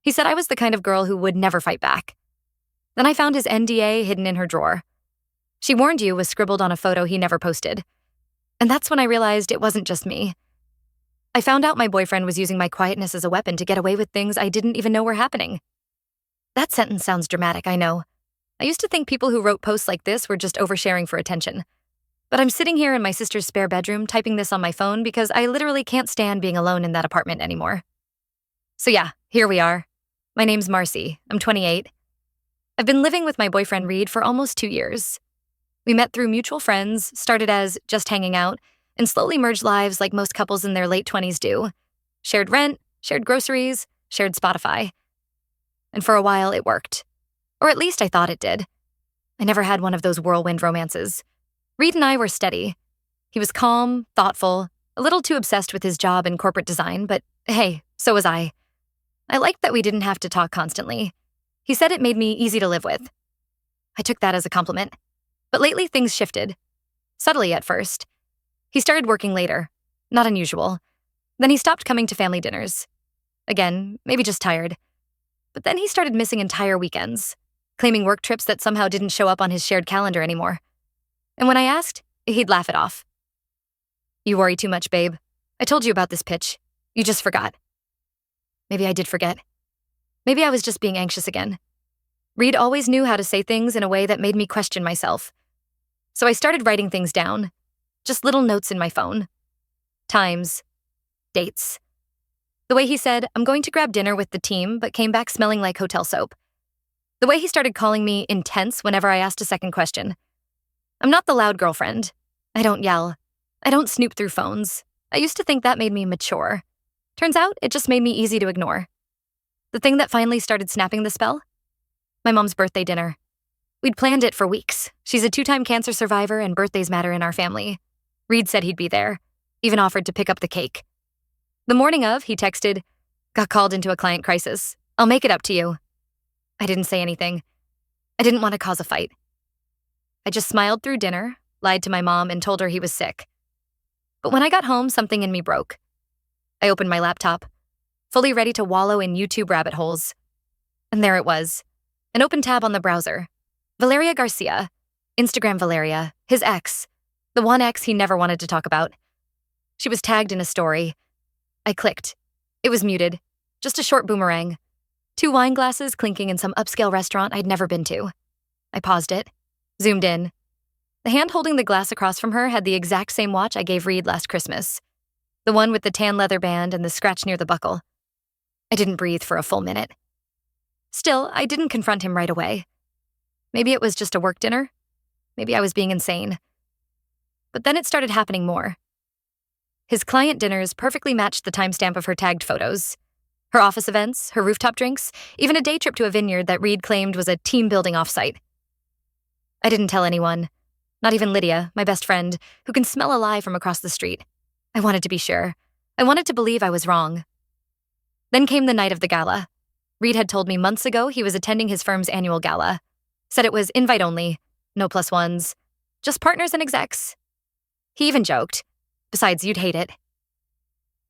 He said I was the kind of girl who would never fight back. Then I found his NDA hidden in her drawer. She warned you was scribbled on a photo he never posted. And that's when I realized it wasn't just me. I found out my boyfriend was using my quietness as a weapon to get away with things I didn't even know were happening. That sentence sounds dramatic, I know. I used to think people who wrote posts like this were just oversharing for attention. But I'm sitting here in my sister's spare bedroom typing this on my phone because I literally can't stand being alone in that apartment anymore. So yeah, here we are. My name's Marcy. I'm 28. I've been living with my boyfriend Reed for almost 2 years. We met through mutual friends, started as just hanging out, and slowly merged lives like most couples in their late 20s do. Shared rent, shared groceries, shared Spotify. And for a while, it worked. Or at least I thought it did. I never had one of those whirlwind romances. Reed and I were steady. He was calm, thoughtful, a little too obsessed with his job in corporate design, but hey, so was I. I liked that we didn't have to talk constantly. He said it made me easy to live with. I took that as a compliment. But lately, things shifted. Subtly at first. He started working later. Not unusual. Then he stopped coming to family dinners. Again, maybe just tired. But then he started missing entire weekends, claiming work trips that somehow didn't show up on his shared calendar anymore. And when I asked, he'd laugh it off. You worry too much, babe. I told you about this pitch. You just forgot. Maybe I did forget. Maybe I was just being anxious again. Reed always knew how to say things in a way that made me question myself. So I started writing things down. Just little notes in my phone. Times. Dates. The way he said, I'm going to grab dinner with the team, but came back smelling like hotel soap. The way he started calling me intense whenever I asked a second question. I'm not the loud girlfriend. I don't yell. I don't snoop through phones. I used to think that made me mature. Turns out, it just made me easy to ignore. The thing that finally started snapping the spell? My mom's birthday dinner. We'd planned it for weeks. She's a 2-time cancer survivor and birthdays matter in our family. Reed said he'd be there, even offered to pick up the cake. The morning of, he texted, got called into a client crisis. I'll make it up to you. I didn't say anything. I didn't want to cause a fight. I just smiled through dinner, lied to my mom, and told her he was sick. But when I got home, something in me broke. I opened my laptop, fully ready to wallow in YouTube rabbit holes. And there it was, an open tab on the browser. Valeria Garcia, Instagram Valeria, his ex, the one ex he never wanted to talk about. She was tagged in a story. I clicked. It was muted, just a short boomerang. 2 wine glasses clinking in some upscale restaurant I'd never been to. I paused it, zoomed in. The hand holding the glass across from her had the exact same watch I gave Reed last Christmas. The one with the tan leather band and the scratch near the buckle. I didn't breathe for a full minute. Still, I didn't confront him right away. Maybe it was just a work dinner. Maybe I was being insane. But then it started happening more. His client dinners perfectly matched the timestamp of her tagged photos. Her office events, her rooftop drinks, even a day trip to a vineyard that Reed claimed was a team-building offsite. I didn't tell anyone. Not even Lydia, my best friend, who can smell a lie from across the street. I wanted to be sure. I wanted to believe I was wrong. Then came the night of the gala. Reed had told me months ago he was attending his firm's annual gala. Said it was invite only, no plus ones, just partners and execs. He even joked, besides you'd hate it.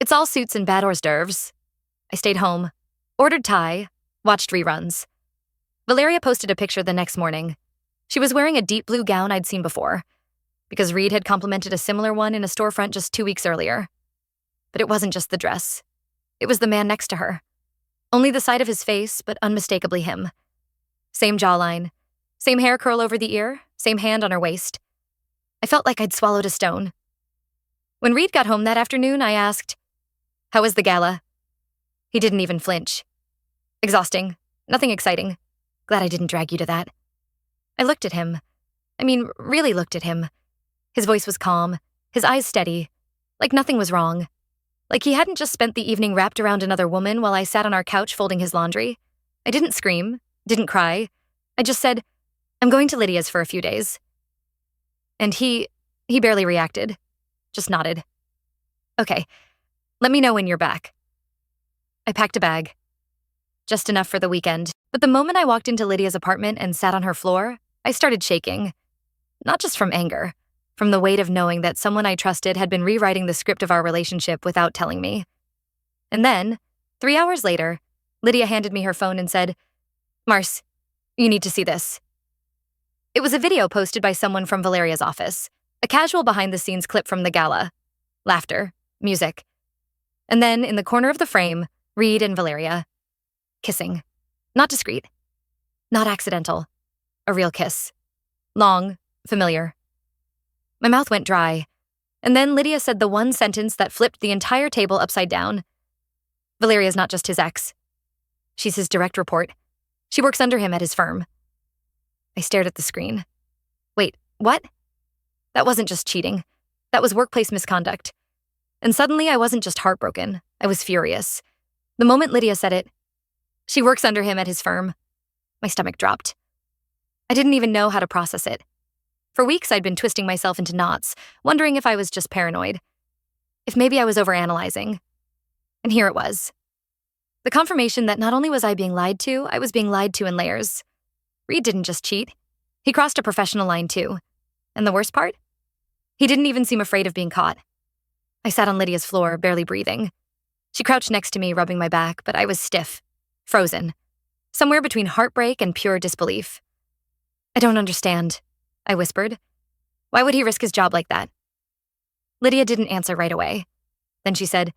It's all suits and bad hors d'oeuvres. I stayed home, ordered Thai, watched reruns. Valeria posted a picture the next morning. She was wearing a deep blue gown I'd seen before, because Reed had complimented a similar one in a storefront just 2 weeks earlier. But it wasn't just the dress. It was the man next to her. Only the side of his face, but unmistakably him. Same jawline, same hair curl over the ear, same hand on her waist. I felt like I'd swallowed a stone. When Reed got home that afternoon, I asked, "How was the gala?" He didn't even flinch. "Exhausting. Nothing exciting. Glad I didn't drag you to that." I looked at him. I mean, really looked at him. His voice was calm, his eyes steady, like nothing was wrong. Like he hadn't just spent the evening wrapped around another woman while I sat on our couch folding his laundry. I didn't scream, didn't cry. I just said, "I'm going to Lydia's for a few days." And he barely reacted, just nodded. "Okay, let me know when you're back." I packed a bag. Just enough for the weekend. But the moment I walked into Lydia's apartment and sat on her floor, I started shaking. Not just from anger, from the weight of knowing that someone I trusted had been rewriting the script of our relationship without telling me. And then, 3 hours later, Lydia handed me her phone and said, "Mars, you need to see this." It was a video posted by someone from Valeria's office, a casual behind-the-scenes clip from the gala. Laughter, music. And then, in the corner of the frame, Reed and Valeria. Kissing. Not discreet. Not accidental. A real kiss. Long, familiar. My mouth went dry, and then Lydia said the one sentence that flipped the entire table upside down. Valeria's not just his ex. She's his direct report. She works under him at his firm. I stared at the screen. Wait, what? That wasn't just cheating. That was workplace misconduct. And suddenly I wasn't just heartbroken. I was furious. The moment Lydia said it, "She works under him at his firm," my stomach dropped. I didn't even know how to process it. For weeks I'd been twisting myself into knots, wondering if I was just paranoid. If maybe I was overanalyzing. And here it was. The confirmation that not only was I being lied to, I was being lied to in layers. Reed didn't just cheat. He crossed a professional line too. And the worst part? He didn't even seem afraid of being caught. I sat on Lydia's floor, barely breathing. She crouched next to me, rubbing my back, but I was stiff, frozen, somewhere between heartbreak and pure disbelief. "I don't understand," I whispered. "Why would he risk his job like that?" Lydia didn't answer right away. Then she said,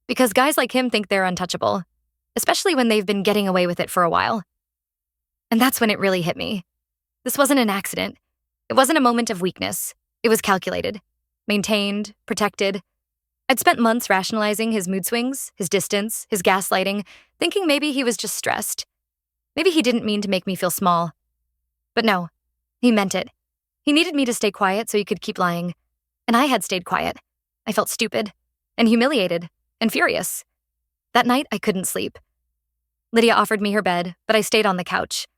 "Because guys like him think they're untouchable, especially when they've been getting away with it for a while." And that's when it really hit me. This wasn't an accident. It wasn't a moment of weakness. It was calculated, maintained, protected. I'd spent months rationalizing his mood swings, his distance, his gaslighting, thinking maybe he was just stressed. Maybe he didn't mean to make me feel small. But no, he meant it. He needed me to stay quiet so he could keep lying. And I had stayed quiet. I felt stupid, and humiliated, and furious. That night, I couldn't sleep. Lydia offered me her bed, but I stayed on the couch.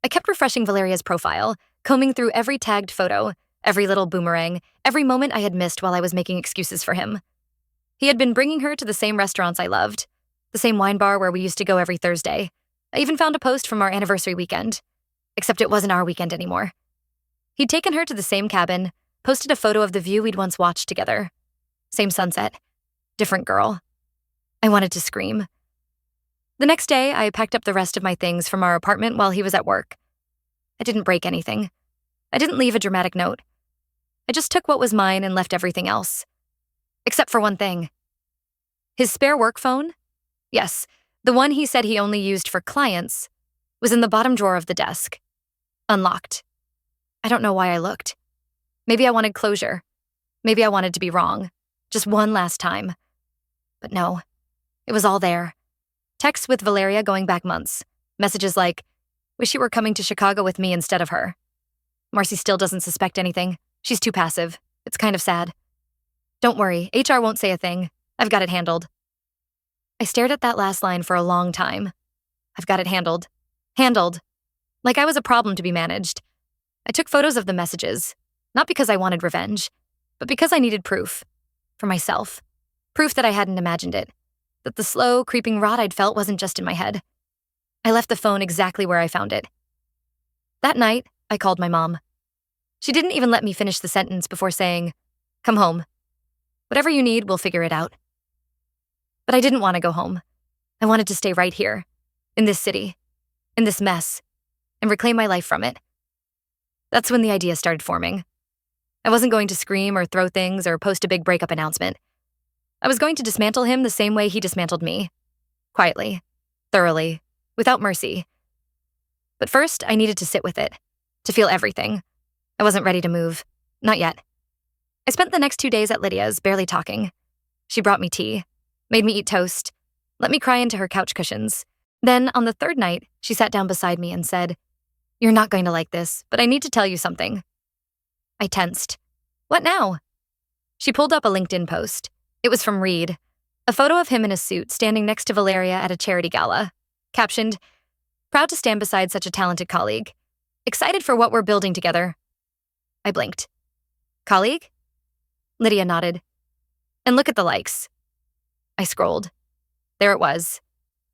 I kept refreshing Valeria's profile, combing through every tagged photo, every little boomerang, every moment I had missed while I was making excuses for him. He had been bringing her to the same restaurants I loved, the same wine bar where we used to go every Thursday. I even found a post from our anniversary weekend, except it wasn't our weekend anymore. He'd taken her to the same cabin, posted a photo of the view we'd once watched together. Same sunset, different girl. I wanted to scream. The next day, I packed up the rest of my things from our apartment while he was at work. I didn't break anything. I didn't leave a dramatic note. I just took what was mine and left everything else. Except for one thing. His spare work phone? Yes, the one he said he only used for clients, was in the bottom drawer of the desk. Unlocked. I don't know why I looked. Maybe I wanted closure. Maybe I wanted to be wrong. Just one last time. But no, it was all there. Texts with Valeria going back months. Messages like, "Wish you were coming to Chicago with me instead of her. Marcy still doesn't suspect anything. She's too passive. It's kind of sad. Don't worry, HR won't say a thing. I've got it handled." I stared at that last line for a long time. I've got it handled. Handled. Like I was a problem to be managed. I took photos of the messages, not because I wanted revenge, but because I needed proof. For myself. Proof that I hadn't imagined it. That the slow, creeping rot I'd felt wasn't just in my head. I left the phone exactly where I found it. That night, I called my mom. She didn't even let me finish the sentence before saying, "Come home. Whatever you need, we'll figure it out." But I didn't want to go home. I wanted to stay right here, in this city, in this mess, and reclaim my life from it. That's when the idea started forming. I wasn't going to scream or throw things or post a big breakup announcement. I was going to dismantle him the same way he dismantled me. Quietly, thoroughly, without mercy. But first, I needed to sit with it, to feel everything. I wasn't ready to move. Not yet. I spent the next 2 days at Lydia's, barely talking. She brought me tea, made me eat toast, let me cry into her couch cushions. Then, on the third night, she sat down beside me and said, "You're not going to like this, but I need to tell you something." I tensed. What now? She pulled up a LinkedIn post. It was from Reed, a photo of him in a suit standing next to Valeria at a charity gala. Captioned, "Proud to stand beside such a talented colleague. Excited for what we're building together." I blinked. "Colleague?" Lydia nodded. "And look at the likes." I scrolled. There it was.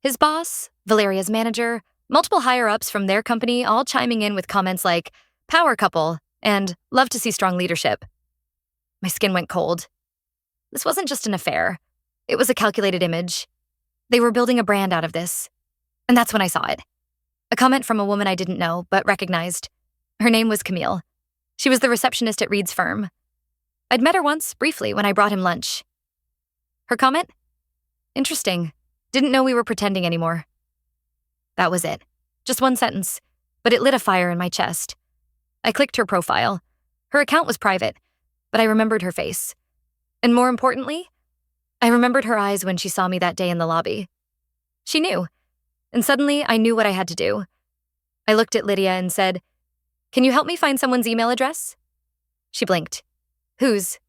His boss, Valeria's manager, multiple higher-ups from their company all chiming in with comments like, "Power couple," and "Love to see strong leadership." My skin went cold. This wasn't just an affair. It was a calculated image. They were building a brand out of this. And that's when I saw it. A comment from a woman I didn't know, but recognized. Her name was Camille. She was the receptionist at Reed's firm. I'd met her once, briefly, when I brought him lunch. Her comment? Interesting. Didn't know we were pretending anymore. That was it. Just one sentence, but it lit a fire in my chest. I clicked her profile. Her account was private, but I remembered her face. And more importantly, I remembered her eyes when she saw me that day in the lobby. She knew, and suddenly I knew what I had to do. I looked at Lydia and said, "Can you help me find someone's email address?" She blinked. "Whose?"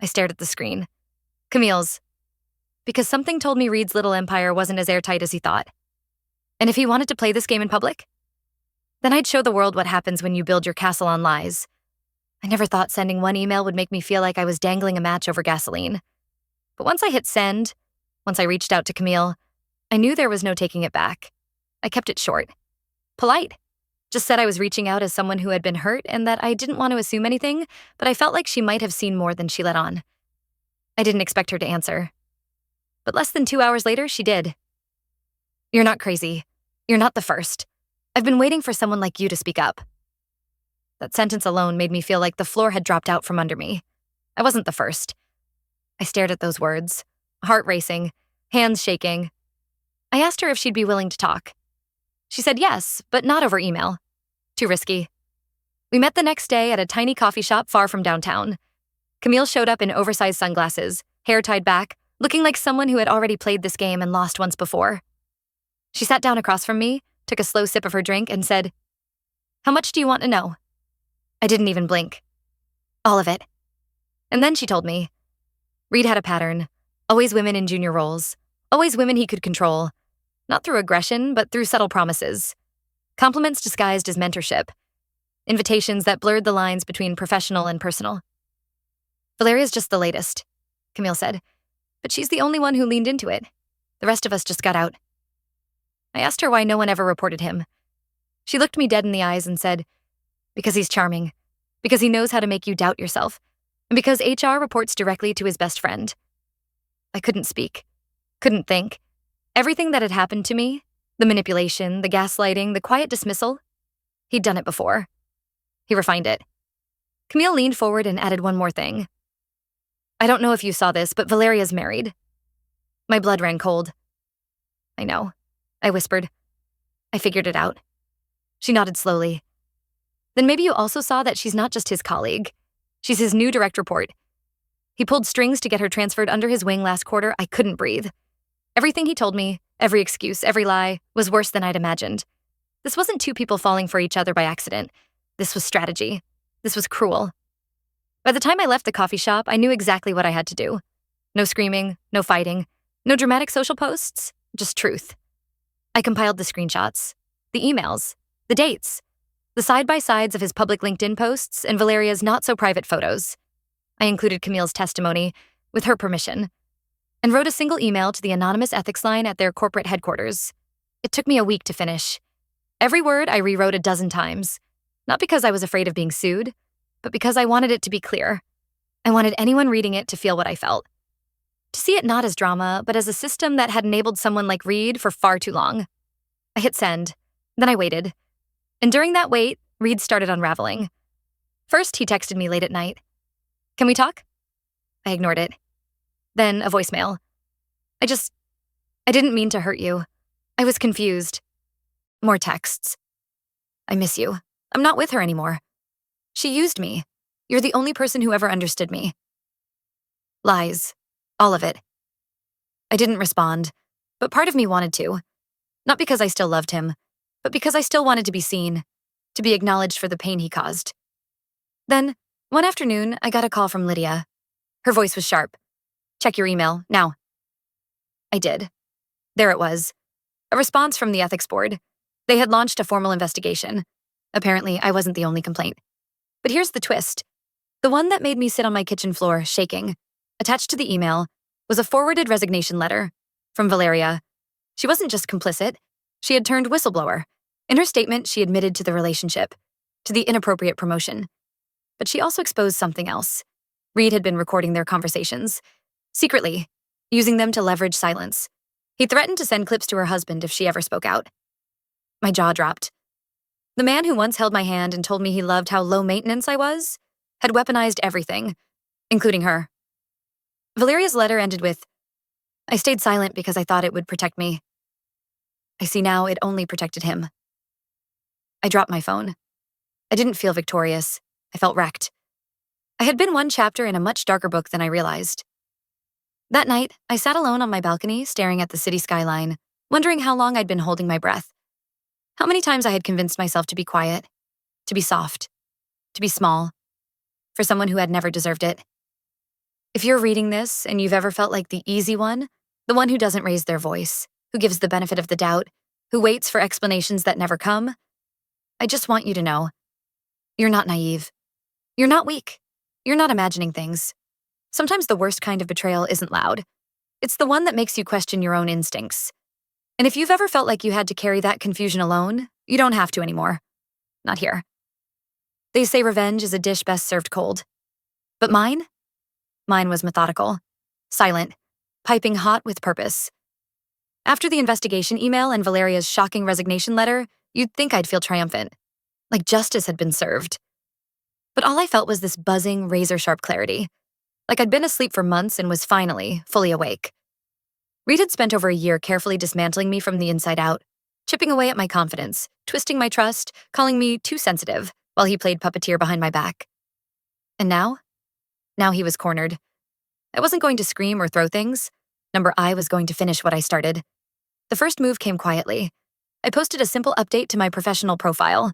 I stared at the screen. "Camille's." Because something told me Reed's little empire wasn't as airtight as he thought. And if he wanted to play this game in public, then I'd show the world what happens when you build your castle on lies. I never thought sending one email would make me feel like I was dangling a match over gasoline. But once I hit send, once I reached out to Camille, I knew there was no taking it back. I kept it short. Polite. Just said I was reaching out as someone who had been hurt and that I didn't want to assume anything, but I felt like she might have seen more than she let on. I didn't expect her to answer. But less than 2 hours later, she did. "You're not crazy. You're not the first. I've been waiting for someone like you to speak up." That sentence alone made me feel like the floor had dropped out from under me. I wasn't the first. I stared at those words, heart racing, hands shaking. I asked her if she'd be willing to talk. She said yes, but not over email. Too risky. We met the next day at a tiny coffee shop far from downtown. Camille showed up in oversized sunglasses, hair tied back, looking like someone who had already played this game and lost once before. She sat down across from me, took a slow sip of her drink, and said, "How much do you want to know?" I didn't even blink. "All of it." And then she told me. Reed had a pattern. Always women in junior roles. Always women he could control. Not through aggression, but through subtle promises. Compliments disguised as mentorship. Invitations that blurred the lines between professional and personal. "Valeria's just the latest," Camille said. "But she's the only one who leaned into it. The rest of us just got out." I asked her why no one ever reported him. She looked me dead in the eyes and said, "Because he's charming. Because he knows how to make you doubt yourself. And because HR reports directly to his best friend." I couldn't speak. Couldn't think. Everything that had happened to me, the manipulation, the gaslighting, the quiet dismissal, he'd done it before. He refined it. Camille leaned forward and added one more thing. "I don't know if you saw this, but Valeria's married." My blood ran cold. "I know," I whispered. "I figured it out." She nodded slowly. "Then maybe you also saw that she's not just his colleague. She's his new direct report. He pulled strings to get her transferred under his wing last quarter. I couldn't breathe. Everything he told me, every excuse, every lie, was worse than I'd imagined. This wasn't two people falling for each other by accident. This was strategy. This was cruel. By the time I left the coffee shop, I knew exactly what I had to do. No screaming, no fighting, no dramatic social posts, just truth. I compiled the screenshots, the emails, the dates, the side-by-sides of his public LinkedIn posts and Valeria's not-so-private photos. I included Camille's testimony, with her permission, and wrote a single email to the anonymous ethics line at their corporate headquarters. It took me a week to finish. Every word I rewrote a dozen times, not because I was afraid of being sued, but because I wanted it to be clear. I wanted anyone reading it to feel what I felt. To see it not as drama, but as a system that had enabled someone like Reed for far too long. I hit send. Then I waited. And during that wait, Reed started unraveling. First, he texted me late at night. "Can we talk?" I ignored it. Then a voicemail. I didn't mean to hurt you. I was confused." More texts. "I miss you. I'm not with her anymore. She used me. You're the only person who ever understood me." Lies. All of it. I didn't respond, but part of me wanted to. Not because I still loved him, but because I still wanted to be seen, to be acknowledged for the pain he caused. Then, one afternoon, I got a call from Lydia. Her voice was sharp. "Check your email, now." I did. There it was. A response from the ethics board. They had launched a formal investigation. Apparently, I wasn't the only complaint. But here's the twist. The one that made me sit on my kitchen floor, shaking. Attached to the email was a forwarded resignation letter from Valeria. She wasn't just complicit. She had turned whistleblower. In her statement, she admitted to the relationship, to the inappropriate promotion. But she also exposed something else. Reed had been recording their conversations, secretly, using them to leverage silence. He threatened to send clips to her husband if she ever spoke out. My jaw dropped. The man who once held my hand and told me he loved how low maintenance I was had weaponized everything, including her. Valeria's letter ended with, "I stayed silent because I thought it would protect me. I see now it only protected him." I dropped my phone. I didn't feel victorious. I felt wrecked. I had been one chapter in a much darker book than I realized. That night, I sat alone on my balcony staring at the city skyline, wondering how long I'd been holding my breath. How many times I had convinced myself to be quiet, to be soft, to be small, for someone who had never deserved it. If you're reading this and you've ever felt like the easy one, the one who doesn't raise their voice, who gives the benefit of the doubt, who waits for explanations that never come, I just want you to know, you're not naive. You're not weak. You're not imagining things. Sometimes the worst kind of betrayal isn't loud. It's the one that makes you question your own instincts. And if you've ever felt like you had to carry that confusion alone, you don't have to anymore. Not here. They say revenge is a dish best served cold. But mine was methodical, silent, piping hot with purpose. After the investigation email and Valeria's shocking resignation letter, you'd think I'd feel triumphant, like justice had been served. But all I felt was this buzzing, razor-sharp clarity, like I'd been asleep for months and was finally fully awake. Reed had spent over a year carefully dismantling me from the inside out, chipping away at my confidence, twisting my trust, calling me too sensitive, while he played puppeteer behind my back. And now he was cornered. I wasn't going to scream or throw things. I was going to finish what I started. The first move came quietly. I posted a simple update to my professional profile.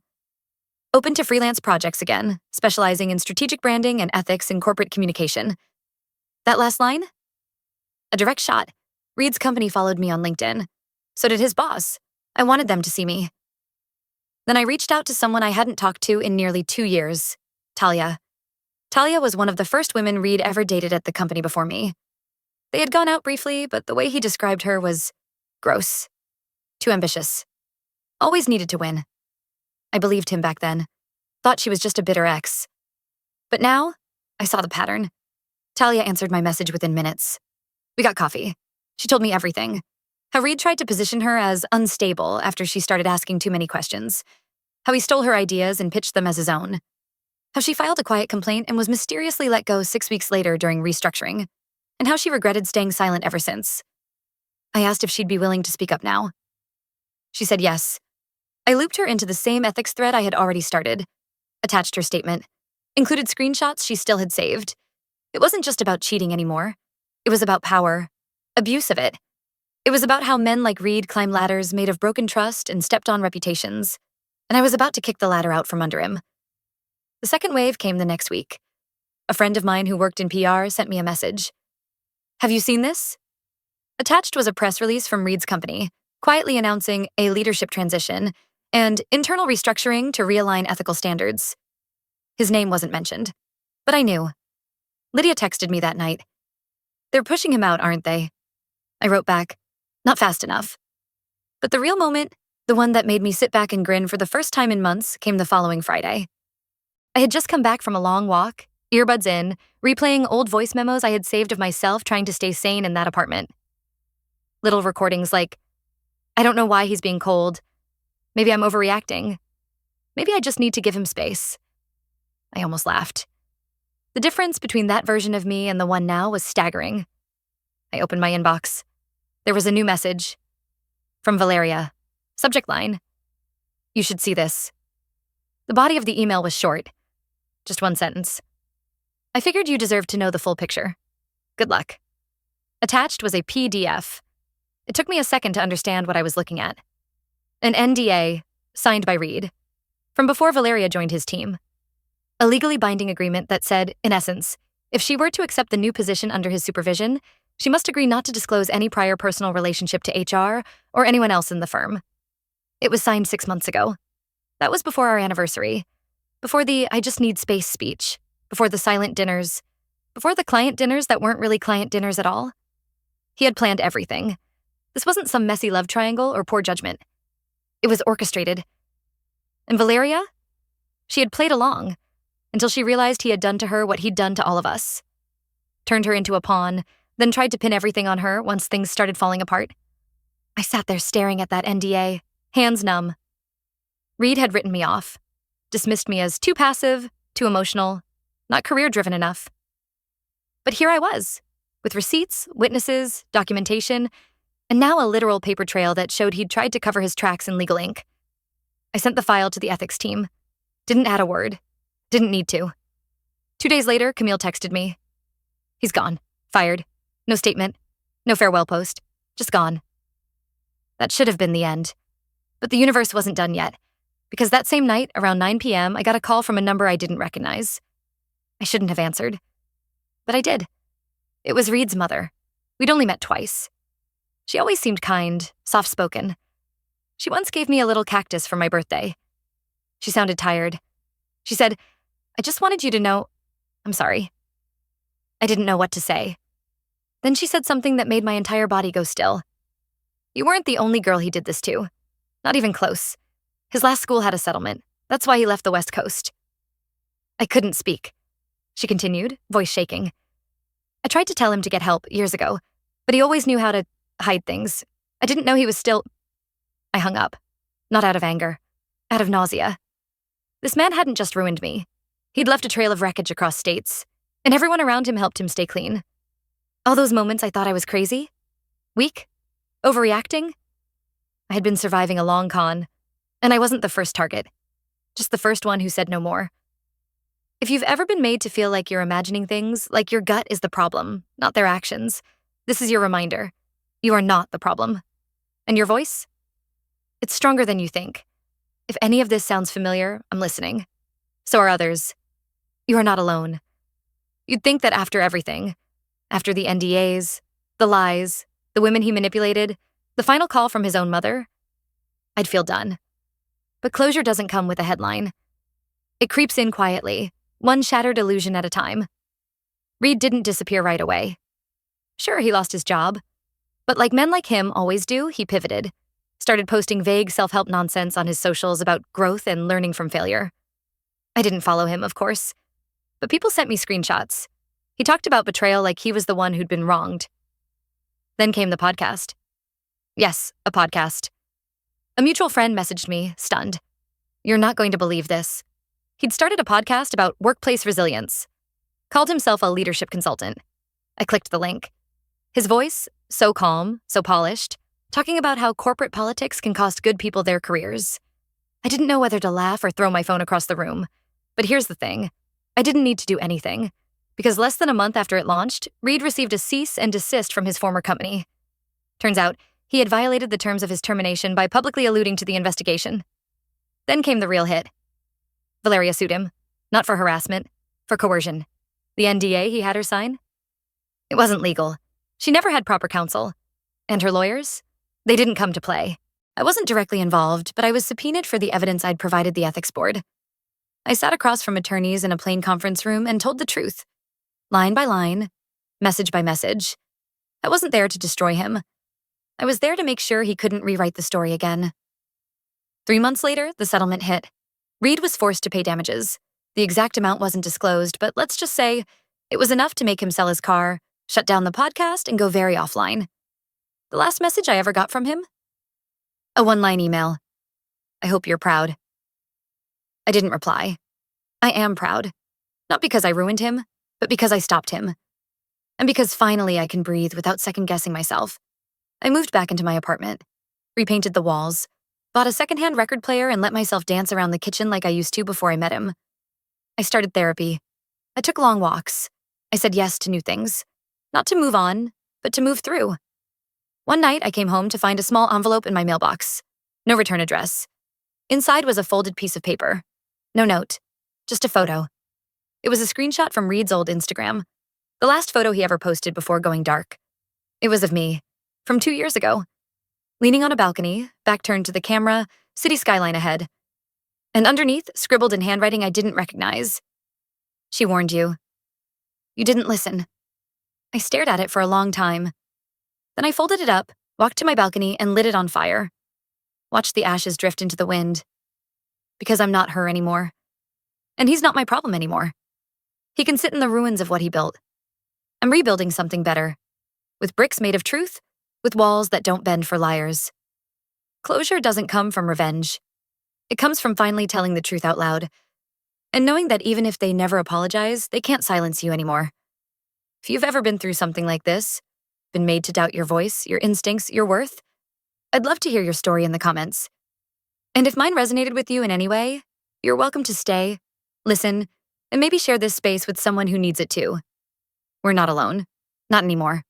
Open to freelance projects again, specializing in strategic branding and ethics in corporate communication. That last line? A direct shot. Reed's company followed me on LinkedIn. So did his boss. I wanted them to see me. Then I reached out to someone I hadn't talked to in nearly 2 years, Talia. Talia was one of the first women Reed ever dated at the company before me. They had gone out briefly, but the way he described her was gross. Too ambitious. Always needed to win. I believed him back then. Thought she was just a bitter ex. But now, I saw the pattern. Talia answered my message within minutes. We got coffee. She told me everything. How Reed tried to position her as unstable after she started asking too many questions. How he stole her ideas and pitched them as his own. How she filed a quiet complaint and was mysteriously let go 6 weeks later during restructuring. And how she regretted staying silent ever since. I asked if she'd be willing to speak up now. She said yes. I looped her into the same ethics thread I had already started. Attached her statement. Included screenshots she still had saved. It wasn't just about cheating anymore. It was about power. Abuse of it. It was about how men like Reed climb ladders made of broken trust and stepped on reputations. And I was about to kick the ladder out from under him. The second wave came the next week. A friend of mine who worked in PR sent me a message. Have you seen this? Attached was a press release from Reed's company, quietly announcing a leadership transition and internal restructuring to realign ethical standards. His name wasn't mentioned, but I knew. Lydia texted me that night. They're pushing him out, aren't they? I wrote back, not fast enough. But the real moment, the one that made me sit back and grin for the first time in months, came the following Friday. I had just come back from a long walk, earbuds in, replaying old voice memos I had saved of myself trying to stay sane in that apartment. Little recordings like, I don't know why he's being cold. Maybe I'm overreacting. Maybe I just need to give him space. I almost laughed. The difference between that version of me and the one now was staggering. I opened my inbox. There was a new message. From Valeria. Subject line. You should see this. The body of the email was short. Just one sentence. I figured you deserved to know the full picture. Good luck. Attached was a PDF. It took me a second to understand what I was looking at. An NDA, signed by Reed, from before Valeria joined his team. A legally binding agreement that said, in essence, if she were to accept the new position under his supervision, she must agree not to disclose any prior personal relationship to HR or anyone else in the firm. It was signed 6 months ago. That was before our anniversary, before the I just need space speech, before the silent dinners, before the client dinners that weren't really client dinners at all. He had planned everything. This wasn't some messy love triangle or poor judgment. It was orchestrated. And Valeria? She had played along until she realized he had done to her what he'd done to all of us. Turned her into a pawn, then tried to pin everything on her once things started falling apart. I sat there staring at that NDA, hands numb. Reed had written me off, dismissed me as too passive, too emotional, not career-driven enough. But here I was, with receipts, witnesses, documentation, and now a literal paper trail that showed he'd tried to cover his tracks in legal ink. I sent the file to the ethics team. Didn't add a word. Didn't need to. 2 days later, Camille texted me. He's gone. Fired. No statement. No farewell post. Just gone. That should have been the end. But the universe wasn't done yet, because that same night, around 9 p.m., I got a call from a number I didn't recognize. I shouldn't have answered. But I did. It was Reed's mother. We'd only met twice. She always seemed kind, soft-spoken. She once gave me a little cactus for my birthday. She sounded tired. She said, "I just wanted you to know, I'm sorry." I didn't know what to say. Then she said something that made my entire body go still. "You weren't the only girl he did this to. Not even close. His last school had a settlement. That's why he left the West Coast." I couldn't speak. She continued, voice shaking. "I tried to tell him to get help years ago, but he always knew how to hide things. I didn't know he was still—" I hung up. Not out of anger. Out of nausea. This man hadn't just ruined me. He'd left a trail of wreckage across states, and everyone around him helped him stay clean. All those moments I thought I was crazy, weak, overreacting. I had been surviving a long con, and I wasn't the first target, just the first one who said no more. If you've ever been made to feel like you're imagining things, like your gut is the problem, not their actions, this is your reminder. You are not the problem. And your voice? It's stronger than you think. If any of this sounds familiar, I'm listening. So are others. You are not alone. You'd think that after everything, after the NDAs, the lies, the women he manipulated, the final call from his own mother, I'd feel done. But closure doesn't come with a headline. It creeps in quietly, one shattered illusion at a time. Reed didn't disappear right away. Sure, he lost his job. But like men like him always do, he pivoted. Started posting vague self-help nonsense on his socials about growth and learning from failure. I didn't follow him, of course. But people sent me screenshots. He talked about betrayal like he was the one who'd been wronged. Then came the podcast. Yes, a podcast. A mutual friend messaged me, stunned. "You're not going to believe this." He'd started a podcast about workplace resilience. Called himself a leadership consultant. I clicked the link. His voice, so calm, so polished, talking about how corporate politics can cost good people their careers. I didn't know whether to laugh or throw my phone across the room. But here's the thing. I didn't need to do anything. Because less than a month after it launched, Reed received a cease and desist from his former company. Turns out, he had violated the terms of his termination by publicly alluding to the investigation. Then came the real hit. Valeria sued him. Not for harassment, for coercion. The NDA he had her sign? It wasn't legal. She never had proper counsel. And her lawyers? They didn't come to play. I wasn't directly involved, but I was subpoenaed for the evidence I'd provided the ethics board. I sat across from attorneys in a plain conference room and told the truth. Line by line, message by message. I wasn't there to destroy him. I was there to make sure he couldn't rewrite the story again. 3 months later, the settlement hit. Reed was forced to pay damages. The exact amount wasn't disclosed, but let's just say it was enough to make him sell his car, shut down the podcast, and go very offline. The last message I ever got from him? A 1-line email. "I hope you're proud." I didn't reply. I am proud. Not because I ruined him, but because I stopped him. And because finally I can breathe without second-guessing myself. I moved back into my apartment, repainted the walls, bought a secondhand record player, and let myself dance around the kitchen like I used to before I met him. I started therapy. I took long walks. I said yes to new things. Not to move on, but to move through. One night, I came home to find a small envelope in my mailbox. No return address. Inside was a folded piece of paper. No note. Just a photo. It was a screenshot from Reed's old Instagram. The last photo he ever posted before going dark. It was of me. From 2 years ago. Leaning on a balcony, back turned to the camera, city skyline ahead. And underneath, scribbled in handwriting I didn't recognize. "She warned you. You didn't listen." I stared at it for a long time. Then I folded it up, walked to my balcony, and lit it on fire. Watched the ashes drift into the wind. Because I'm not her anymore. And he's not my problem anymore. He can sit in the ruins of what he built. I'm rebuilding something better. With bricks made of truth, with walls that don't bend for liars. Closure doesn't come from revenge. It comes from finally telling the truth out loud, and knowing that even if they never apologize, they can't silence you anymore. If you've ever been through something like this, been made to doubt your voice, your instincts, your worth, I'd love to hear your story in the comments. And if mine resonated with you in any way, you're welcome to stay, listen, and maybe share this space with someone who needs it too. We're not alone. Not anymore.